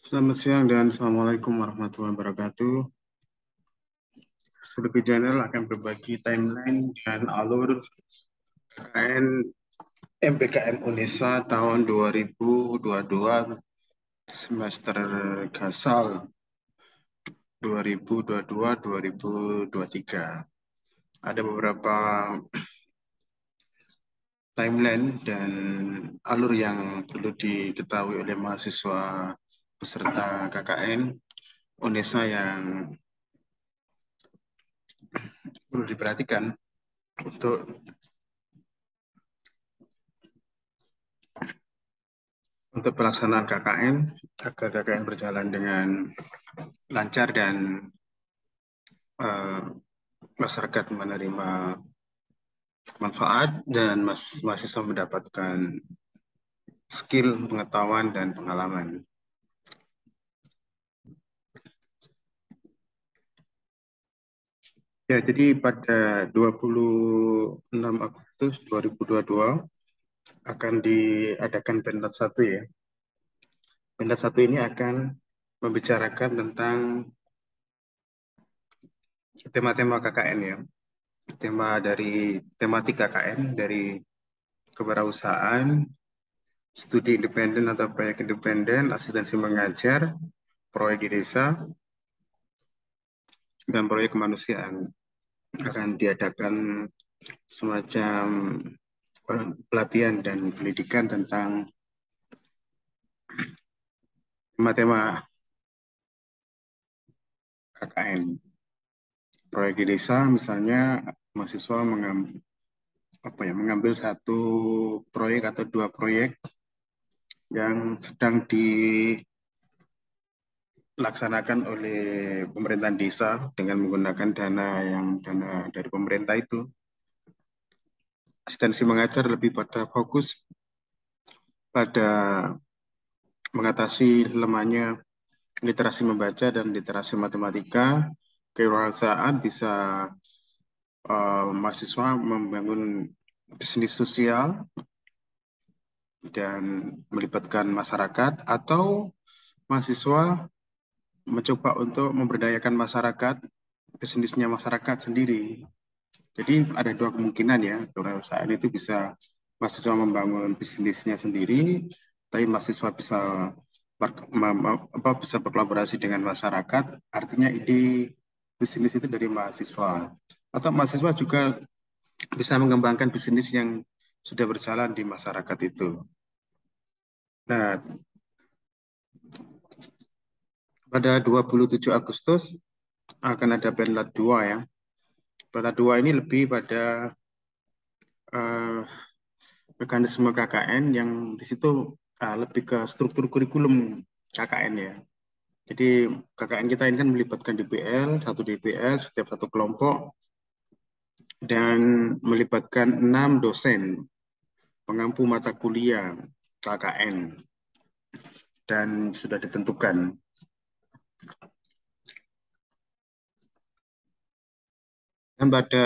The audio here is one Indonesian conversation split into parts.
Selamat siang dan Assalamualaikum warahmatullahi wabarakatuh. Sudah channel akan berbagi timeline dan alur KKN MPKM Unesa tahun 2022 semester Gasal 2022-2023. Ada beberapa timeline dan alur yang perlu diketahui oleh mahasiswa peserta KKN Unesa yang perlu diperhatikan untuk pelaksanaan KKN agar KKN berjalan dengan lancar dan eh, masyarakat menerima manfaat dan mahasiswa mendapatkan skill, pengetahuan, dan pengalaman. Ya, jadi pada 26 Agustus 2022 akan diadakan pentas 1 ya. Pentas 1 ini akan membicarakan tentang tema-tema KKN ya. Tematik KKN dari kewirausahaan, studi independen atau proyek independen, asistensi mengajar, proyek di desa, dan proyek kemanusiaan. Akan diadakan semacam pelatihan dan pendidikan tentang tema-tema KKN. Proyek di desa misalnya mahasiswa mengambil satu proyek atau dua proyek yang sedang dilaksanakan oleh pemerintahan desa dengan menggunakan dana dari pemerintah itu. Asistensi mengajar lebih pada fokus pada mengatasi lemahnya literasi membaca dan literasi matematika. Kewirausahaan bisa mahasiswa membangun bisnis sosial dan melibatkan masyarakat, atau mahasiswa mencoba untuk memberdayakan masyarakat, bisnisnya masyarakat sendiri. Jadi ada dua kemungkinan ya, kewirausahaan itu bisa mahasiswa membangun bisnisnya sendiri, tapi mahasiswa bisa berkolaborasi dengan masyarakat, artinya ide bisnis itu dari mahasiswa. Atau mahasiswa juga bisa mengembangkan bisnis yang sudah berjalan di masyarakat itu. Nah, pada 27 Agustus akan ada penlat 2 ya. Penlat 2 ini lebih pada mekanisme KKN yang di situ lebih ke struktur kurikulum KKN ya. Jadi KKN kita ini kan melibatkan DPL, satu DPL setiap satu kelompok, dan melibatkan 6 dosen pengampu mata kuliah KKN, dan sudah ditentukan. Dan pada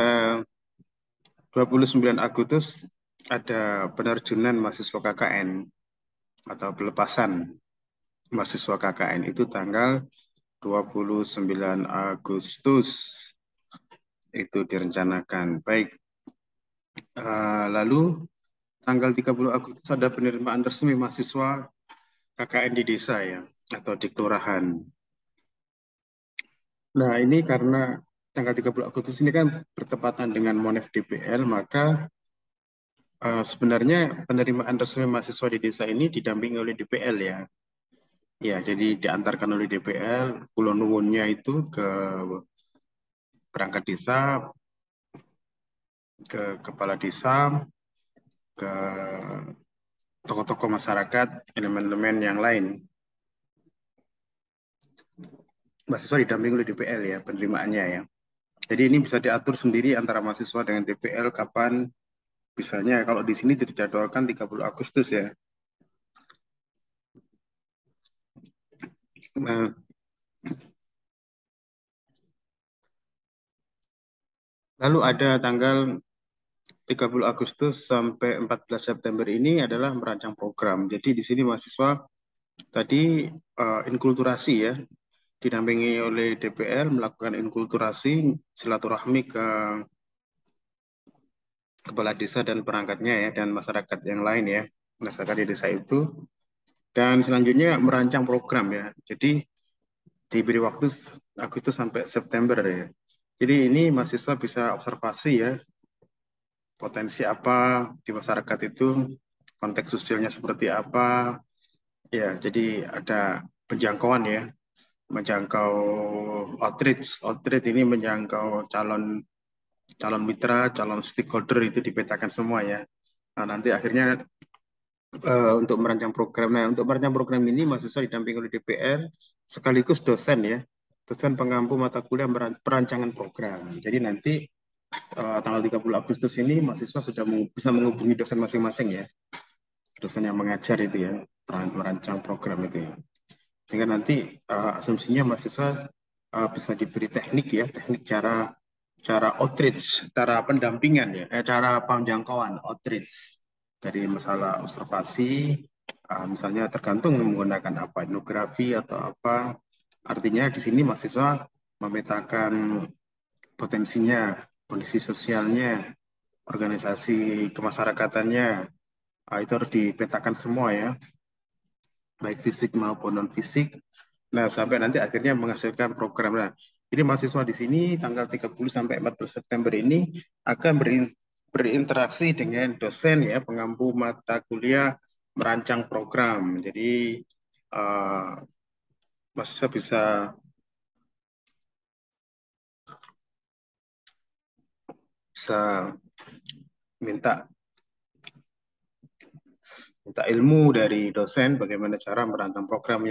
29 Agustus ada penerjunan mahasiswa KKN atau pelepasan mahasiswa KKN itu tanggal 29 Agustus itu direncanakan. Baik, lalu tanggal 30 Agustus ada penerimaan resmi mahasiswa KKN di desa ya, atau di kelurahan. Nah, ini karena tanggal 30 Agustus ini kan bertepatan dengan Monef DPL, maka sebenarnya penerimaan resmi mahasiswa di desa ini didampingi oleh DPL ya. Ya, jadi diantarkan oleh DPL, Pulau Nuwunnya itu ke perangkat desa, ke kepala desa, ke tokoh-tokoh masyarakat, elemen-elemen yang lain. Mahasiswa didampingi oleh DPL ya, penerimaannya ya. Jadi ini bisa diatur sendiri antara mahasiswa dengan DPL kapan, misalnya kalau di sini dijadwalkan 30 Agustus ya. Nah, lalu ada tanggal 30 Agustus sampai 14 September ini adalah merancang program. Jadi di sini mahasiswa Tadi inkulturasi ya, didampingi oleh DPR melakukan inkulturasi silaturahmi ke kepala desa dan perangkatnya ya, dan masyarakat yang lain ya, masyarakat di desa itu. Dan selanjutnya merancang program ya. Jadi diberi waktu Agustus sampai September ya. Jadi ini mahasiswa bisa observasi ya, potensi apa di masyarakat itu, konteks sosialnya seperti apa. Ya, jadi ada penjangkauan ya, menjangkau outreach. Outreach ini menjangkau calon calon mitra, calon stakeholder itu dipetakan semua ya. Nah, nanti akhirnya untuk merancang program. Nah, untuk merancang program ini mahasiswa didampingi oleh DPR sekaligus dosen ya, dosen pengampu mata kuliah perancangan program. Jadi nanti tanggal 30 Agustus ini mahasiswa sudah bisa menghubungi dosen masing-masing ya, dosen yang mengajar itu ya, merancang program itu ya. Sehingga nanti asumsinya mahasiswa bisa diberi teknik ya, teknik cara cara outreach, cara pendampingan ya, cara penjangkauan outreach dari masalah observasi, misalnya tergantung menggunakan apa, etnografi atau apa. Artinya di sini mahasiswa memetakan potensinya, kondisi sosialnya, organisasi kemasyarakatannya, itu harus dipetakan semua ya, baik fisik maupun non fisik. Nah, sampai nanti akhirnya menghasilkan program. Nah, jadi mahasiswa di sini tanggal 30 sampai 14 September ini akan berinteraksi dengan dosen ya, pengampu mata kuliah merancang program. Jadi eh, mahasiswa bisa minta minta ilmu dari dosen bagaimana cara merancang program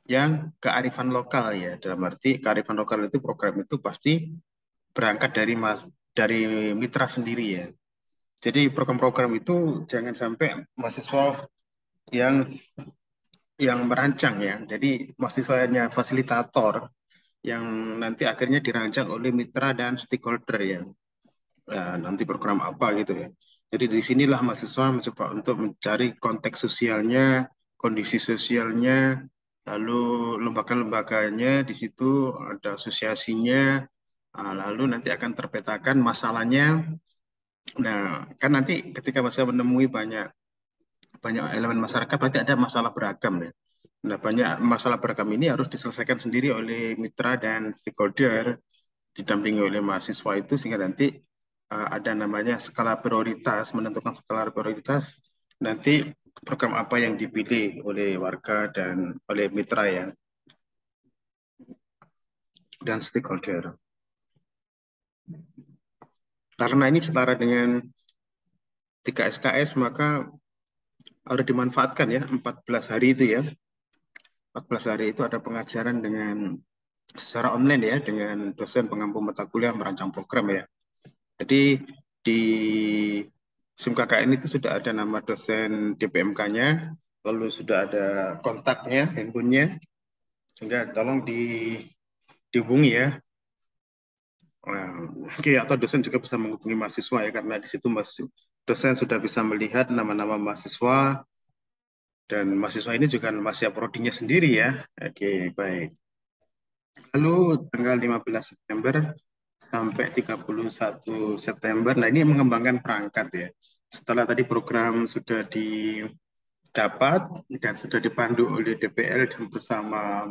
yang kearifan lokal ya. Dalam arti kearifan lokal itu program itu pasti berangkat dari mitra sendiri ya. Jadi program-program itu jangan sampai mahasiswa yang merancang ya. Jadi mahasiswanya fasilitator yang nanti akhirnya dirancang oleh mitra dan stakeholder ya. Nah, nanti program apa gitu ya. Jadi di sinilah mahasiswa mencoba untuk mencari konteks sosialnya, kondisi sosialnya, lalu lembaga-lembaganya di situ ada asosiasinya, lalu nanti akan terpetakan masalahnya. Nah, kan nanti ketika mahasiswa menemui banyak banyak elemen masyarakat berarti ada masalah beragam ya. Nah, banyak masalah beragam ini harus diselesaikan sendiri oleh mitra dan stakeholder, didampingi oleh mahasiswa itu sehingga nanti ada namanya skala prioritas, menentukan skala prioritas, nanti program apa yang dipilih oleh warga dan oleh mitra ya, dan stakeholder. Karena ini setara dengan 3 SKS, maka harus dimanfaatkan ya 14 hari itu ya. 14 hari itu ada pengajaran dengan secara online ya dengan dosen pengampu mata kuliah merancang program ya. Jadi di SIM KKN itu sudah ada nama dosen DPMK-nya, lalu sudah ada kontaknya, handphonenya, sehingga tolong dihubungi ya. Nah, oke, atau dosen juga bisa menghubungi mahasiswa ya, karena di situ dosen sudah bisa melihat nama-nama mahasiswa, dan mahasiswa ini juga masih prodinya sendiri ya. Oke, baik. Lalu tanggal 15 September sampai 31 September. Nah, ini mengembangkan perangkat ya. Setelah tadi program sudah didapat dan sudah dipandu oleh DPL dan bersama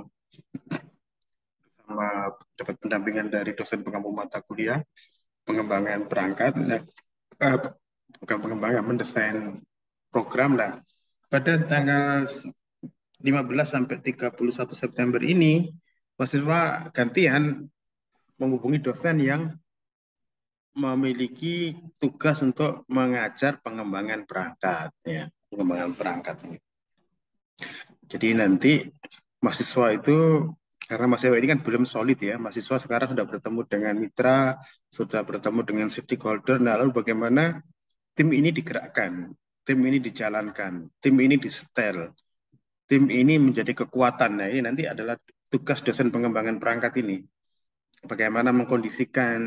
dapat pendampingan dari dosen pengampu mata kuliah, pengembangan perangkat, bukan pengembangan, mendesain program lah. Pada tanggal 15 sampai 31 September ini, mahasiswa gantian menghubungi dosen yang memiliki tugas untuk mengajar pengembangan perangkat ya, pengembangan perangkat ini. Jadi nanti mahasiswa itu karena mahasiswa ini kan belum solid ya, mahasiswa sekarang sudah bertemu dengan mitra, sudah bertemu dengan stakeholder. Nah, lalu bagaimana tim ini digerakkan, tim ini dijalankan, tim ini disetel, tim ini menjadi kekuatan. Nah, ini nanti adalah tugas dosen pengembangan perangkat ini. Bagaimana mengkondisikan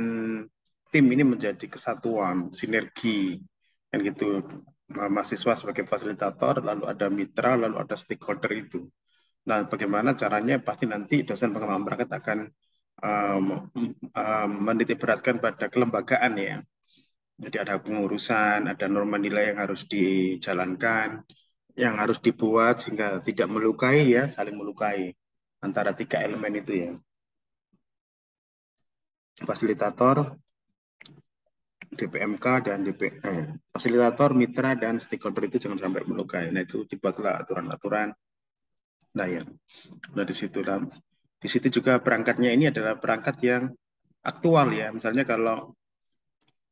tim ini menjadi kesatuan, sinergi, kan gitu. mahasiswa sebagai fasilitator, lalu ada mitra, lalu ada stakeholder itu. Nah, bagaimana caranya pasti nanti dosen pengembangan berangkat akan um, menitik beratkan pada kelembagaan ya. Jadi ada pengurusan, ada norma nilai yang harus dijalankan, yang harus dibuat sehingga tidak melukai ya, saling melukai antara tiga elemen itu ya. Fasilitator, DPMK dan fasilitator, mitra dan stakeholder itu jangan sampai melukai. Nah itu dibuatlah aturan-aturan. Nah ya, nah di situ juga perangkatnya ini adalah perangkat yang aktual ya. Misalnya kalau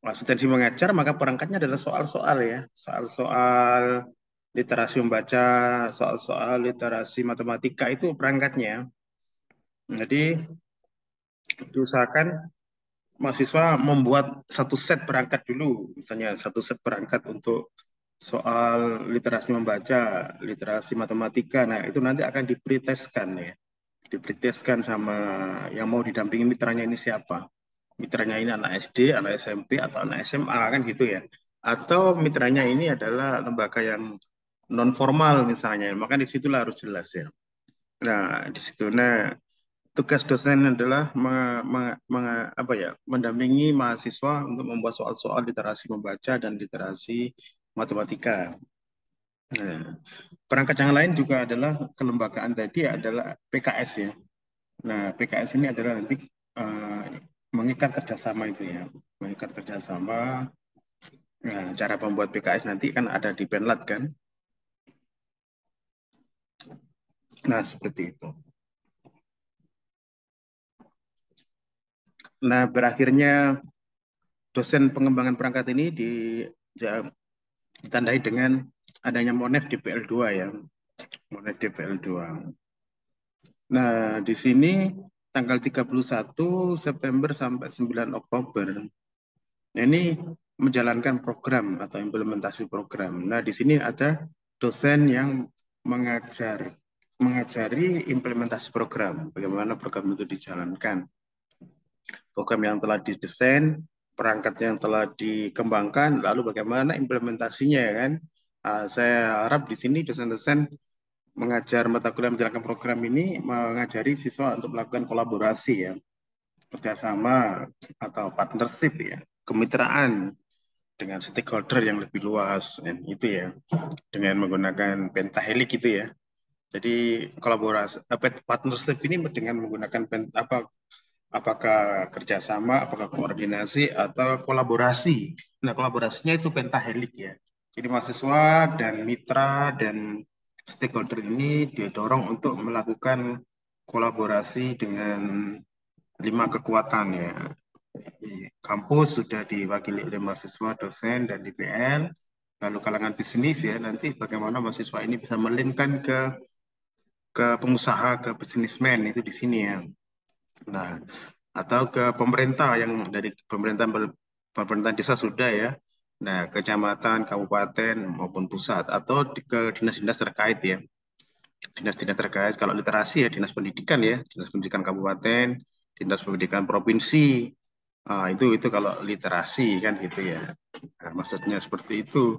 asistensi mengajar maka perangkatnya adalah soal-soal ya, soal-soal literasi membaca, soal-soal literasi matematika itu perangkatnya. Jadi diusahakan mahasiswa membuat satu set perangkat dulu, misalnya satu set perangkat untuk soal literasi membaca, literasi matematika. Nah, itu nanti akan dipreteskan ya. Dipreteskan sama yang mau didampingi mitranya ini siapa. Mitranya ini anak SD, anak SMP, atau anak SMA kan gitu ya. Atau mitranya ini adalah lembaga yang non formal misalnya. Maka disitulah harus jelas ya. Nah, di situ. Nah, tugas dosen adalah apa ya, mendampingi mahasiswa untuk membuat soal-soal literasi membaca dan literasi matematika. Nah, perangkat yang lain juga adalah kelembagaan tadi adalah PKS ya. Nah, PKS ini adalah nanti eh, mengikat kerjasama itu ya, mengikat kerjasama. Nah, cara membuat PKS nanti kan ada di Penlat kan. Nah, seperti itu. Nah, berakhirnya dosen pengembangan perangkat ini ditandai dengan adanya Monef DPL 2 ya, Monef DPL 2. Nah, di sini tanggal 31 September sampai 9 Oktober. Nah, ini menjalankan program atau implementasi program. Nah, di sini ada dosen yang mengajari implementasi program, bagaimana program itu dijalankan. Program yang telah didesain, perangkat yang telah dikembangkan, lalu bagaimana implementasinya ya kan. Saya harap di sini dosen-dosen mengajar mata kuliah menjalankan program ini mengajari siswa untuk melakukan kolaborasi ya, kerjasama atau partnership ya, kemitraan dengan stakeholder yang lebih luas dan itu ya, dengan menggunakan pentahelik itu ya. Jadi kolaborasi partnership ini dengan menggunakan apakah kerjasama, apakah koordinasi atau kolaborasi. Nah, kolaborasinya itu pentahelik ya. Jadi mahasiswa dan mitra dan stakeholder ini didorong untuk melakukan kolaborasi dengan 5 kekuatan ya. Di kampus sudah diwakili oleh mahasiswa, dosen, dan DPL. Lalu kalangan bisnis ya, nanti bagaimana mahasiswa ini bisa melinkan ke pengusaha, ke bisnismen itu di sini ya. Nah, atau ke pemerintah yang dari pemerintahan desa sudah ya. Nah, kecamatan, kabupaten maupun pusat atau ke dinas-dinas terkait ya. Dinas-dinas terkait kalau literasi ya dinas pendidikan ya, dinas pendidikan kabupaten, dinas pendidikan provinsi. Itu kalau literasi kan gitu ya. Nah, maksudnya seperti itu.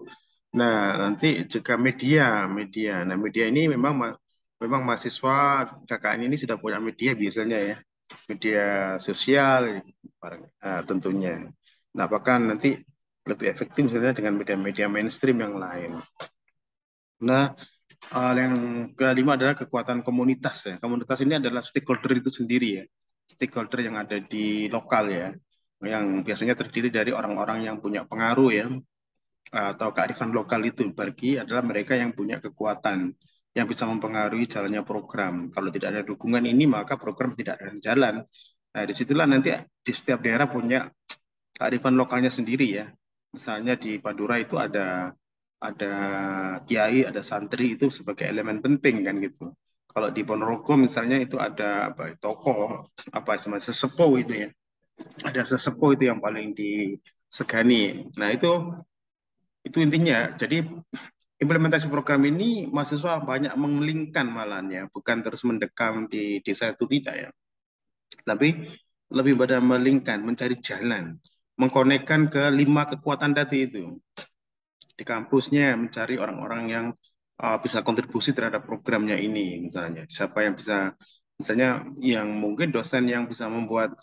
Nah, nanti juga media. Nah, media ini memang mahasiswa KKN ini sudah punya media biasanya ya, media sosial tentunya. Nah, bahkan nanti lebih efektif misalnya dengan media-media mainstream yang lain. Nah, yang kelima adalah kekuatan komunitas ya. Komunitas ini adalah stakeholder itu sendiri ya, stakeholder yang ada di lokal ya, yang biasanya terdiri dari orang-orang yang punya pengaruh ya, atau kearifan lokal itu bagi adalah mereka yang punya kekuatan yang bisa mempengaruhi jalannya program. Kalau tidak ada dukungan ini maka program tidak akan jalan. Nah, disitulah nanti di setiap daerah punya kearifan lokalnya sendiri ya. Misalnya di Madura itu ada kiai, ada santri itu sebagai elemen penting kan gitu. Kalau di Ponorogo misalnya itu ada apa tokoh apa semacam sesepuh itu ya. Ada sesepuh itu yang paling disegani. Nah, itu intinya. Jadi implementasi program ini mahasiswa banyak mengelingkan malahnya, bukan terus mendekam di desa itu tidak ya. Tapi lebih pada melingkan, mencari jalan, mengkonekkan ke 5 kekuatan tadi itu. di kampusnya mencari orang-orang yang bisa kontribusi terhadap programnya ini, misalnya siapa yang bisa, misalnya yang mungkin dosen yang bisa membuat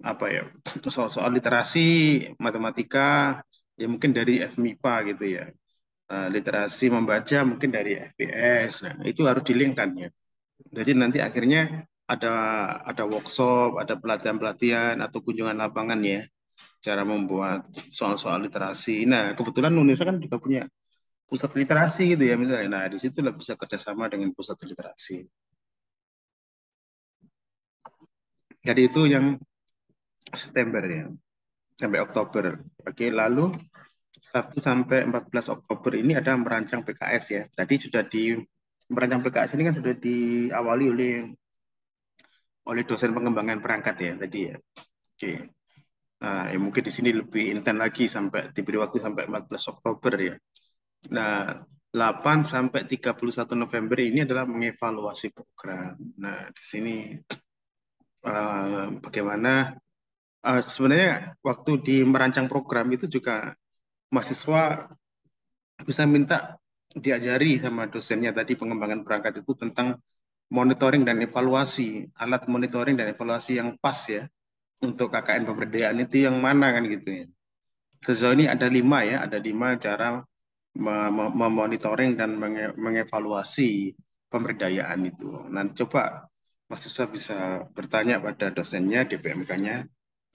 apa ya, soal-soal literasi matematika ya mungkin dari FMIPA gitu ya. Literasi membaca mungkin dari FPS. Nah, itu harus dilingkan ya. Jadi nanti akhirnya ada ada workshop, ada pelatihan-pelatihan atau kunjungan lapangan ya, cara membuat soal-soal literasi. Nah, kebetulan Indonesia kan juga punya pusat literasi gitu ya misalnya. Nah, di situ lah bisa kerjasama dengan pusat literasi. Jadi itu yang September ya, sampai Oktober. Oke, lalu 1 sampai 14 Oktober ini ada merancang PKS ya. Tadi sudah di merancang PKS ini kan sudah diawali oleh dosen pengembangan perangkat ya tadi ya. Oke. Nah, ya mungkin di sini lebih intens lagi sampai diberi waktu sampai 14 Oktober ya. Nah, 8 sampai 31 November ini adalah mengevaluasi program. Nah, di sini bagaimana sebenarnya waktu di merancang program itu juga mahasiswa bisa minta diajari sama dosennya tadi pengembangan perangkat itu tentang monitoring dan evaluasi, alat monitoring dan evaluasi yang pas ya untuk KKN pemberdayaan itu yang mana kan gitu ya. Sejauh ini ada 5 ya, ada 5 cara memonitoring dan mengevaluasi pemberdayaan itu. Nanti coba mahasiswa bisa bertanya pada dosennya, DPMK-nya,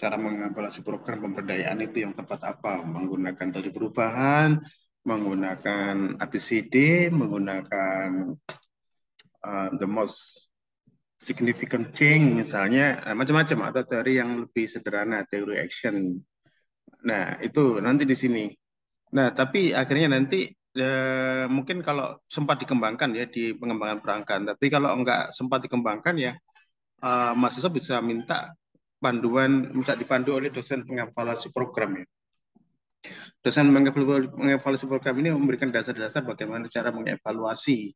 cara mengevaluasi program pemberdayaan itu yang tepat apa, menggunakan tadi perubahan, menggunakan ABCD, menggunakan the most significant change misalnya, macam-macam atau teori yang lebih sederhana, teori action. Nah, itu nanti di sini. Nah, tapi akhirnya nanti mungkin kalau sempat dikembangkan ya di pengembangan perangkat. Tapi kalau enggak sempat dikembangkan ya mahasiswa bisa minta panduan, minta dipandu oleh dosen pengevaluasi program ya. Dosen mengevaluasi program ini memberikan dasar-dasar bagaimana cara mengevaluasi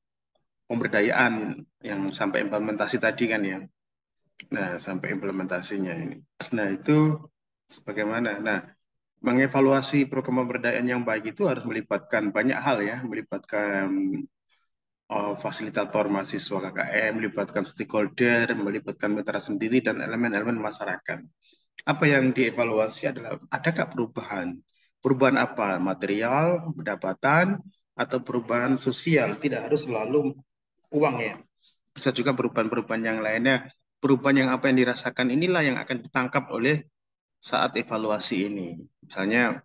pemberdayaan yang sampai implementasi tadi kan ya. Nah, sampai implementasinya ini. Nah, itu sebagaimana. Nah, mengevaluasi program pemberdayaan yang baik itu harus melibatkan banyak hal ya, melibatkan fasilitator mahasiswa KKM, melibatkan stakeholder, melibatkan mitra sendiri dan elemen-elemen masyarakat. Apa yang dievaluasi adalah adakah perubahan? Perubahan apa? Material, pendapatan, atau perubahan sosial? Tidak harus selalu uang ya. Bisa juga perubahan-perubahan yang lainnya. Perubahan yang apa yang dirasakan inilah yang akan ditangkap oleh saat evaluasi ini. Misalnya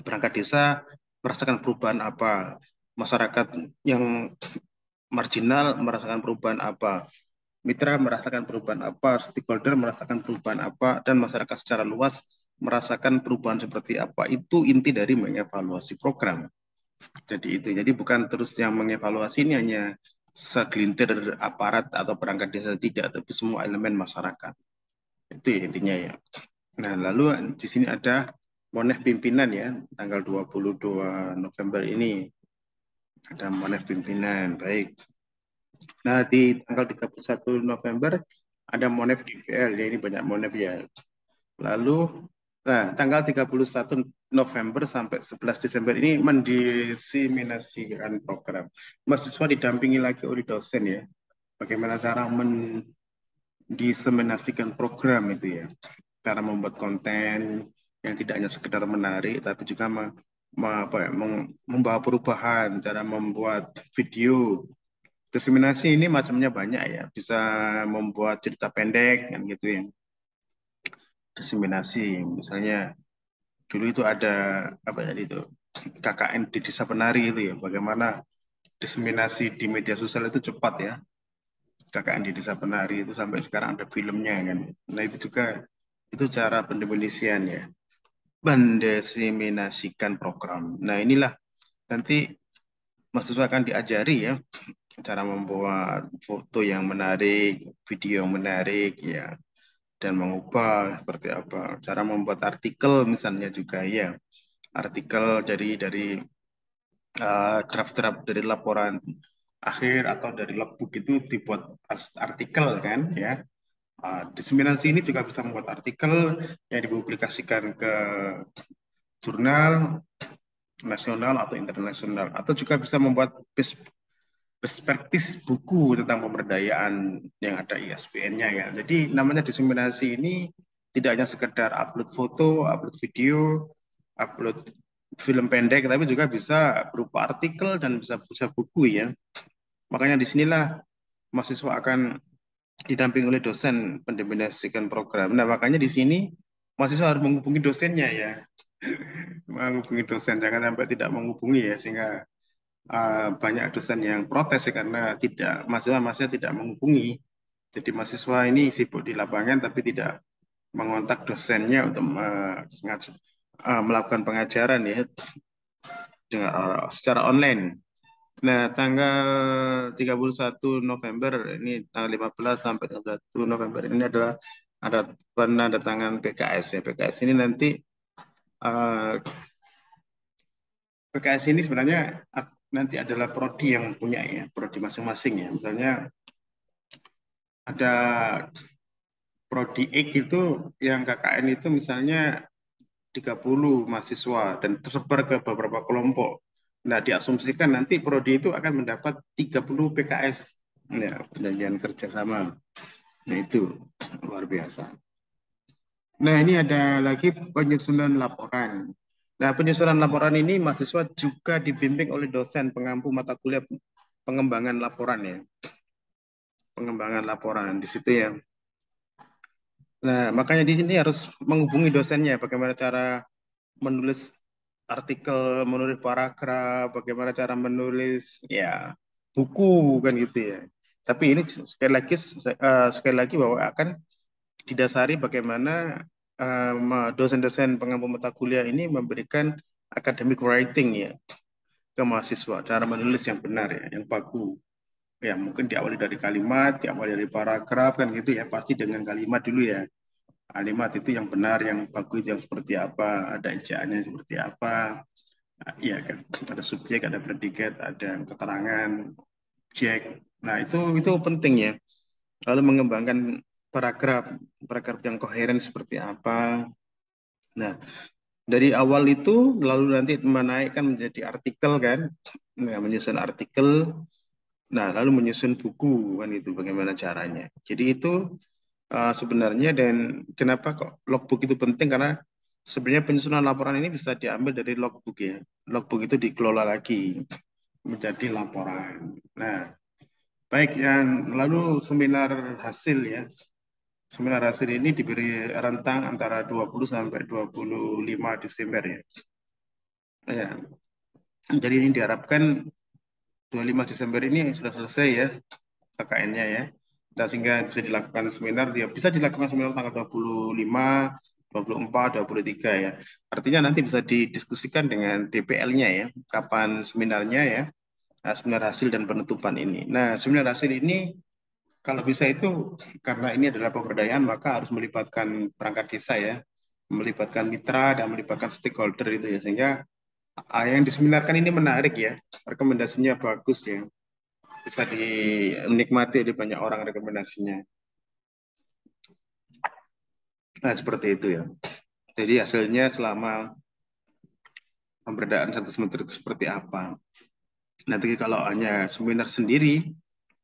perangkat desa merasakan perubahan apa, masyarakat yang marginal merasakan perubahan apa, mitra merasakan perubahan apa, stakeholder merasakan perubahan apa, dan masyarakat secara luas merasakan perubahan seperti apa. Itu inti dari mengevaluasi program. Jadi itu, jadi bukan terus yang mengevaluasi ini hanya segelintir aparat atau perangkat desa tidak, tapi semua elemen masyarakat. Itu ya intinya ya. Nah, lalu di sini ada Monef pimpinan ya, tanggal 22 November ini ada Monef pimpinan. Baik. Nah, di tanggal 31 November ada Monef DPL ya, ini banyak Monef ya. Lalu nah, tanggal 31 November sampai 11 Desember ini mendiseminasikan program. Mahasiswa didampingi lagi oleh dosen ya. Bagaimana cara mendiseminasikan program itu ya. Cara membuat konten yang tidak hanya sekedar menarik, tapi juga membawa perubahan, cara membuat video. Diseminasi ini macamnya banyak ya, bisa membuat cerita pendek kan gitu ya. Diseminasi, misalnya dulu itu ada apa ya itu KKN di Desa Penari itu ya, bagaimana diseminasi di media sosial itu cepat ya. KKN di Desa Penari itu sampai sekarang ada filmnya kan. Nah itu juga itu cara pendefinisian ya, mendeseminasikan program. Nah inilah nanti mahasiswa akan diajari ya cara membuat foto yang menarik, video yang menarik ya, dan mengubah seperti apa. Cara membuat artikel misalnya juga ya, artikel dari draft-draft dari laporan akhir atau dari logbook itu dibuat artikel kan ya. Diseminasi ini juga bisa membuat artikel yang dipublikasikan ke jurnal nasional atau internasional, atau juga bisa membuat perspektif buku tentang pemberdayaan yang ada ISBN-nya ya. Jadi namanya diseminasi ini tidak hanya sekedar upload foto, upload video, upload film pendek, tapi juga bisa berupa artikel dan bisa buku ya. Makanya disinilah mahasiswa akan didampingi oleh dosen pendefinisikan program. Nah, makanya di sini mahasiswa harus menghubungi dosennya ya, menghubungi dosen, jangan sampai tidak menghubungi ya, sehingga banyak dosen yang protes ya, karena mahasiswa tidak menghubungi. Jadi mahasiswa ini sibuk di lapangan tapi tidak mengontak dosennya untuk melakukan pengajaran ya secara online. Nah, tanggal 31 November ini, tanggal 15 sampai 31 November ini adalah ada penandatangan PKS ya. PKS ini nanti eh, PKS ini sebenarnya nanti adalah prodi yang punya ya, prodi masing-masing ya. Misalnya ada prodi X itu yang KKN itu misalnya 30 mahasiswa dan tersebar ke beberapa kelompok. Nah, diasumsikan nanti prodi itu akan mendapat 30 PKS ya, perjanjian kerjasama. Nah, itu luar biasa. Nah, ini ada lagi penyusunan laporan. Nah, penyusunan laporan ini mahasiswa juga dibimbing oleh dosen pengampu mata kuliah pengembangan laporan ya. Pengembangan laporan di situ ya. Nah, makanya di sini harus menghubungi dosennya bagaimana cara menulis artikel, menulis paragraf, bagaimana cara menulis ya buku kan gitu ya. Tapi ini sekali lagi bahwa akan didasari bagaimana dosen-dosen pengampu mata kuliah ini memberikan academic writing ya ke mahasiswa, cara menulis yang benar ya, yang baku. Ya mungkin diawali dari kalimat, diawali dari paragraf kan gitu ya, pasti dengan kalimat dulu ya. Kalimat itu yang benar, yang bagus, yang seperti apa, ada ejaannya seperti apa, iya kan, ada subjek, ada predikat, ada keterangan, objek. Nah itu penting ya. Lalu mengembangkan paragraf, paragraf yang koheren seperti apa. Nah dari awal itu lalu nanti menaikkan menjadi artikel kan, nah, menyusun artikel. Nah lalu menyusun buku kan itu bagaimana caranya. Jadi itu sebenarnya, dan kenapa kok logbook itu penting karena sebenarnya penyusunan laporan ini bisa diambil dari logbook ya. Logbook itu dikelola lagi menjadi laporan. Nah, baik yang lalu seminar hasil ya. Seminar hasil ini diberi rentang antara 20 sampai 25 Desember ya. Ya, jadi ini diharapkan 25 Desember ini sudah selesai ya KKN-nya ya. Dan sehingga bisa dilakukan seminar, dia bisa dilakukan seminar tanggal 25, 24, 23 ya. Artinya nanti bisa didiskusikan dengan DPL-nya ya, kapan seminarnya ya, seminar hasil dan penutupan ini. Nah, seminar hasil ini kalau bisa itu karena ini adalah pemberdayaan maka harus melibatkan perangkat desa ya, melibatkan mitra dan melibatkan stakeholder itu ya, sehingga yang diseminarkan ini menarik ya, rekomendasinya bagus ya, bisa dinikmati oleh banyak orang rekomendasinya. Nah, seperti itu ya. Jadi hasilnya selama pemberdayaan satu semester itu seperti apa. Nanti kalau hanya seminar sendiri,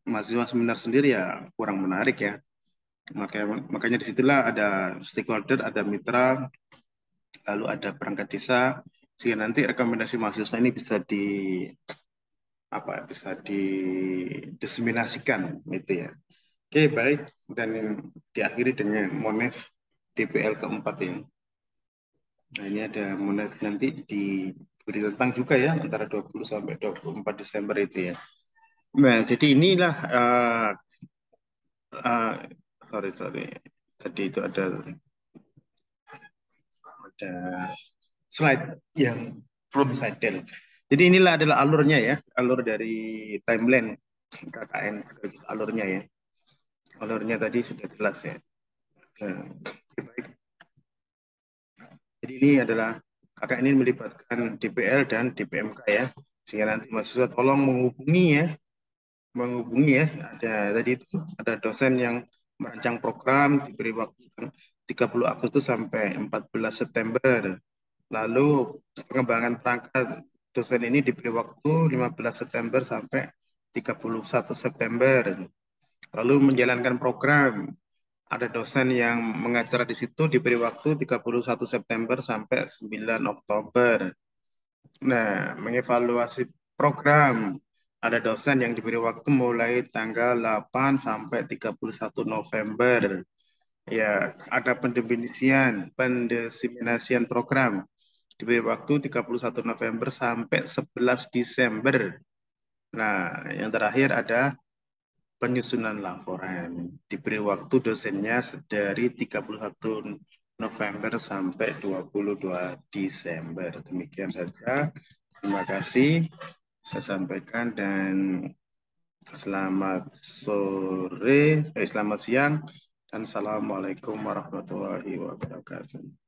mahasiswa seminar sendiri ya kurang menarik ya. Makanya, makanya disitulah ada stakeholder, ada mitra, lalu ada perangkat desa, sehingga nanti rekomendasi mahasiswa ini bisa bisa didiseminasikan gitu ya. Oke, baik. Dan diakhiri dengan Monef DPL keempat ini. Nah, ini ada Monef nanti diberi tentang juga ya antara 20 sampai 24 Desember itu ya. Nah, jadi inilah uh, sorry. Tadi itu ada slide yang belum saya del. Jadi inilah adalah alurnya ya, alur dari timeline KKN, alurnya ya. Alurnya tadi sudah jelas ya. Nah, baik. Jadi ini adalah KKN ini melibatkan DPL dan DPMK ya. Sehingga nanti mahasiswa tolong menghubungi ya. Ada tadi itu ada dosen yang merancang program diberi waktu 30 Agustus sampai 14 September. Lalu pengembangan perangkat dosen ini diberi waktu 15 September sampai 31 September. Lalu menjalankan program. Ada dosen yang mengajar di situ diberi waktu 31 September sampai 9 Oktober. Nah, mengevaluasi program. Ada dosen yang diberi waktu mulai tanggal 8 sampai 31 November. Ya, ada pendesimasian program. Diberi waktu 31 November sampai 11 Desember. Nah, yang terakhir ada penyusunan laporan. Diberi waktu dosennya dari 31 November sampai 22 Desember. Demikian saja. Terima kasih saya sampaikan dan selamat sore, selamat siang, dan assalamualaikum warahmatullahi wabarakatuh.